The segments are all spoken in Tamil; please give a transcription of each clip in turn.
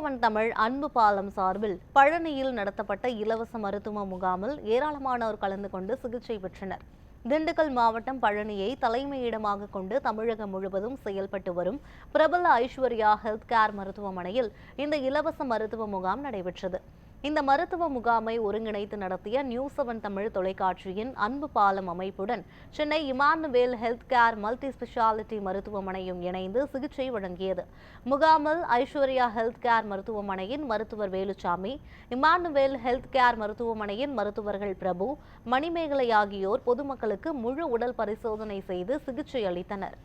நியூஸ்7 தமிழ் அன்பு பாலம் சார்பில் பழனியில் நடத்தப்பட்ட இலவச மருத்துவ முகாமில் ஏராளமானோர் கலந்து கொண்டு சிகிச்சை பெற்றனர். திண்டுக்கல் மாவட்டம் பழனியை தலைமையிடமாக கொண்டு தமிழகம் முழுவதும் செயல்பட்டு வரும் பிரபல ஐஸ்வர்யா ஹெல்த் கேர் மருத்துவமனையில் இந்த இலவச மருத்துவ முகாம் நடைபெற்றது. இந்த மருத்துவ முகாமை ஒருங்கிணைத்து நடத்திய நியூஸ்7 தமிழ் தொலைக்காட்சியின் அன்பு பாலம் அமைப்புடன் Chennai Emmanuel health care multi speciality மருத்துவமனையும் இணைந்து சிகிச்சை வழங்கியது. முகாமில் ஐஸ்வர்யா ஹெல்த் கேர் மருத்துவமனையின் மருத்துவர் வேலுச்சாமி, இமானுவேல் ஹெல்த் கேர் மருத்துவமனையின் மருத்துவர்கள் பிரபு, மணிமேகலை ஆகியோர் பொதுமக்களுக்கு முழு உடல் பரிசோதனை செய்து சிகிச்சை அளித்தனர்.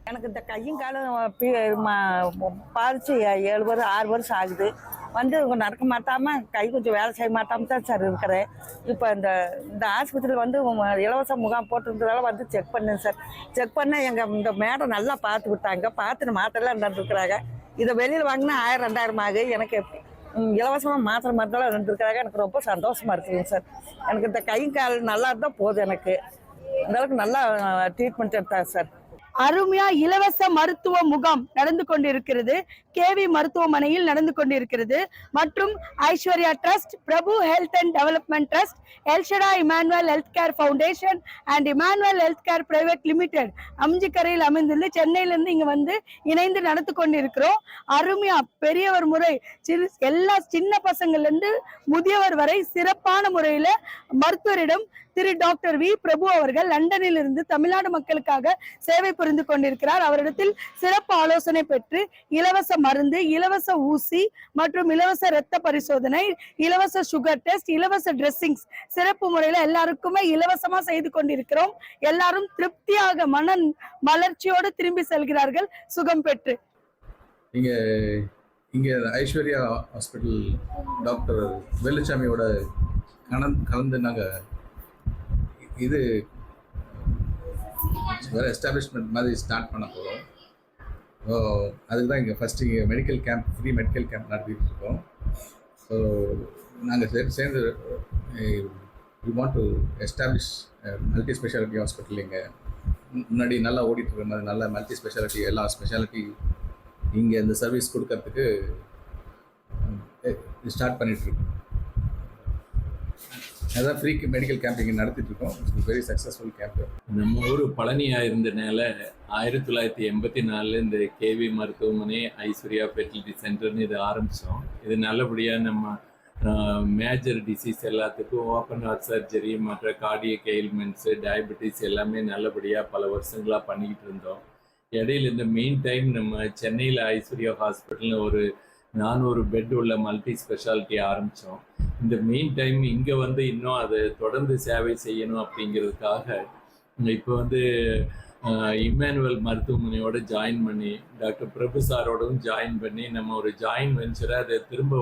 எனக்கு இந்த கையும் காலம் பாதிச்சு 7 வருஷம் ஆகுது. நடக்க மாட்டாமல் கை கொஞ்சம் வேலை செய்ய மாட்டாமல் தான் சார் இருக்கிறேன். இப்போ இந்த ஆஸ்பத்திரியில் இலவச முகாம் போட்டிருந்ததால செக் பண்ணேன் சார். செக் பண்ண இந்த மேடம் நல்லா பார்த்து விட்டாங்க. பார்த்து மாத்திரைலாம் இருந்துருக்குறாங்க. இதை வெளியில் வாங்கினா 1000 2000 ஆகுது. எனக்கு இலவசமாக மாத்திரை மருந்தெல்லாம் இருந்துருக்குறாங்க. எனக்கு ரொம்ப சந்தோஷமாக இருக்குதுங்க சார். எனக்கு இந்த கை கால் நல்லா இருந்தால் போதும். எனக்கு இந்த அளவுக்கு நல்லா ட்ரீட்மெண்ட் எடுத்தாங்க சார். அருமையா இலவச மருத்துவ முகாம் நடந்து கொண்டிருக்கிறது. கேவி மருத்துவமனையில் நடந்து கொண்டிருக்கிறது. மற்றும் Aishwarya trust, Prabhu health and development trust, El Shaddai Emmanuel health care foundation and Emmanuel health care private limited அம்ஜிக்கரையில் அமைந்துள்ள சென்னையிலிருந்து இங்க இணைந்து நடந்து கொண்டிருக்கிறோம். அருமையா பெரியவர் முறை எல்லா சின்ன பசங்கள்ல இருந்து முதியவர் வரை சிறப்பான முறையில மருத்துவரிடம் திரு டாக்டர் வி பிரபு அவர்கள் லண்டனில் இருந்து தமிழ்நாடு மக்களுக்காக சேவை புரிந்து கொண்டிருக்கிறார். அவரிடத்தில் சிறப்பு ஆலோசனை பெற்று இலவச மருந்து, இலவச ஊசி மற்றும் இலவச இரத்த பரிசோதனை, இலவச சுகர் டெஸ்ட், இலவச டிரெஸ்ஸிங்ஸ் சிறப்பு முறையில எல்லாருக்குமே இலவசமா செய்து கொண்டிருக்கிறோம். எல்லாரும் திருப்தியாக மன மலர்ச்சியோடு திரும்பி செல்கிறார்கள் சுகம் பெற்று. இங்க ஐஸ்வர்யா ஹாஸ்பிட்டல் டாக்டர் வேலுச்சாமியோட கலந்து நாங்கள் இது வேறு எஸ்டாப்ளிஷ்மெண்ட் மாதிரி ஸ்டார்ட் பண்ண போகிறோம். அதுக்கு தான் இங்கே ஃபஸ்ட்டு இங்கே medical camp, free medical camp நடத்திட்டு இருக்கோம். ஸோ நாங்கள் சேர்ந்து we want to establish multi speciality hospital. இங்கே முன்னாடி நல்லா ஓடிட்டு இருக்கிற மாதிரி நல்ல மல்டி ஸ்பெஷாலிட்டி எல்லா ஸ்பெஷாலிட்டி இங்கே இந்த சர்வீஸ் கொடுக்கறதுக்கு ஸ்டார்ட் பண்ணிகிட்ருக்கோம். அதான் ஃப்ரீ மெடிக்கல் கேம்ப் இங்கே நடத்திட்டு இருக்கோம். Very successful camp. நம்ம ஊர் பழனியாக இருந்தனால 1984 இந்த கேவி மருத்துவமனை ஐஸ்வர்யா ஃபெர்டிலிட்டி சென்டர்னு இது ஆரம்பித்தோம். இது நல்லபடியாக நம்ம மேஜர் டிசீஸ் எல்லாத்துக்கும் ஓப்பன் ஹார்ட் சர்ஜரி, மற்ற கார்டியக் எயில்மெண்ட்ஸு, டயபெட்டிஸ் எல்லாமே நல்லபடியாக பல வருஷங்களாக பண்ணிக்கிட்டு இருந்தோம். இடையில இந்த மெயின் டைம் நம்ம சென்னையில் ஐஸ்வர்யா ஹாஸ்பிட்டல்னு ஒரு 400 பெட் உள்ள மல்டி ஸ்பெஷாலிட்டி ஆரம்பித்தோம். இந்த மெயின் டைம் இங்கே இன்னும் அதை தொடர்ந்து சேவை செய்யணும் அப்படிங்கிறதுக்காக இப்போ இமானுவேல் மருத்துவமனையோட ஜாயின் பண்ணி டாக்டர் பிரபு சாரோடவும் ஜாயின் பண்ணி நம்ம ஒரு ஜாயின் வெஞ்சரை அதை திரும்ப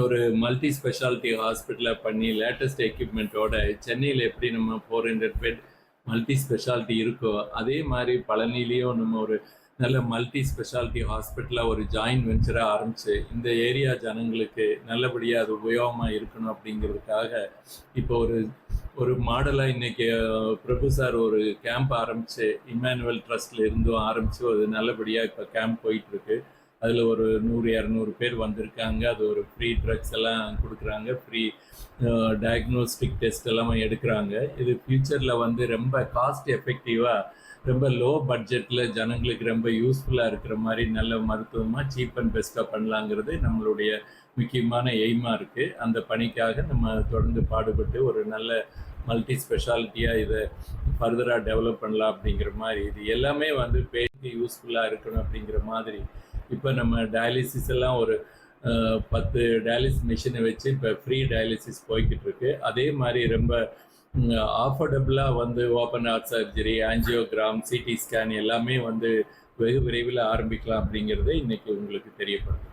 ஒரு மல்டி ஸ்பெஷாலிட்டி ஹாஸ்பிட்டலில் பண்ணி லேட்டஸ்ட் எக்யூப்மெண்ட்டோட சென்னையில் எப்படி நம்ம 400 பெட் மல்டி ஸ்பெஷாலிட்டி இருக்கோ அதே மாதிரி பழனிலையும் நம்ம ஒரு நல்ல மல்டி ஸ்பெஷாலிட்டி ஹாஸ்பிட்டலாக ஒரு ஜாயின் வெஞ்சராக ஆரம்பித்து இந்த ஏரியா ஜனங்களுக்கு நல்லபடியாக அது உபயோகமாக இருக்கணும் அப்படிங்கிறதுக்காக இப்போ ஒரு மாடலாக இன்றைக்கி பிரபு சார் ஒரு கேம்ப் ஆரம்பித்து இமானுவேல் ட்ரஸ்ட்டில் இருந்தும் ஆரம்பித்து அது நல்லபடியாக இப்போ கேம்ப் போயிட்டுருக்கு. அதில் ஒரு 100-200 பேர் வந்திருக்காங்க. அது ஒரு ஃப்ரீ ட்ரக்ஸ் எல்லாம் கொடுக்குறாங்க, ஃப்ரீ டயக்னோஸ்டிக் டெஸ்ட் எல்லாமே எடுக்கிறாங்க. இது ஃப்யூச்சரில் ரொம்ப காஸ்ட் எஃபெக்டிவாக ரொம்ப லோ பட்ஜெட்டில் ஜனங்களுக்கு ரொம்ப யூஸ்ஃபுல்லாக இருக்கிற மாதிரி நல்ல மருத்துவமாக சீப் அண்ட் பெஸ்ட்டாக பண்ணலாங்கிறது நம்மளுடைய முக்கியமான எய்மாக இருக்குது. அந்த பணிக்காக நம்ம தொடர்ந்து பாடுபட்டு ஒரு நல்ல மல்டி ஸ்பெஷாலிட்டியாக இதை ஃபர்தராக டெவலப் பண்ணலாம் அப்படிங்கிற மாதிரி இது எல்லாமே பேருக்கு யூஸ்ஃபுல்லாக இருக்கணும் அப்படிங்கிற மாதிரி இப்போ நம்ம டயாலிசிஸ் எல்லாம் ஒரு 10 டயாலிசிஸ் மிஷினை வச்சு இப்போ ஃப்ரீ டயாலிசிஸ் போய்கிட்டு இருக்கு. அதே மாதிரி ரொம்ப ஆஃபோர்டபுளாக open heart surgery, angiogram, CT scan எல்லாமே வெகு விரைவில் ஆரம்பிக்கலாம் அப்படிங்கிறத இன்றைக்கி உங்களுக்கு தெரியப்படுது.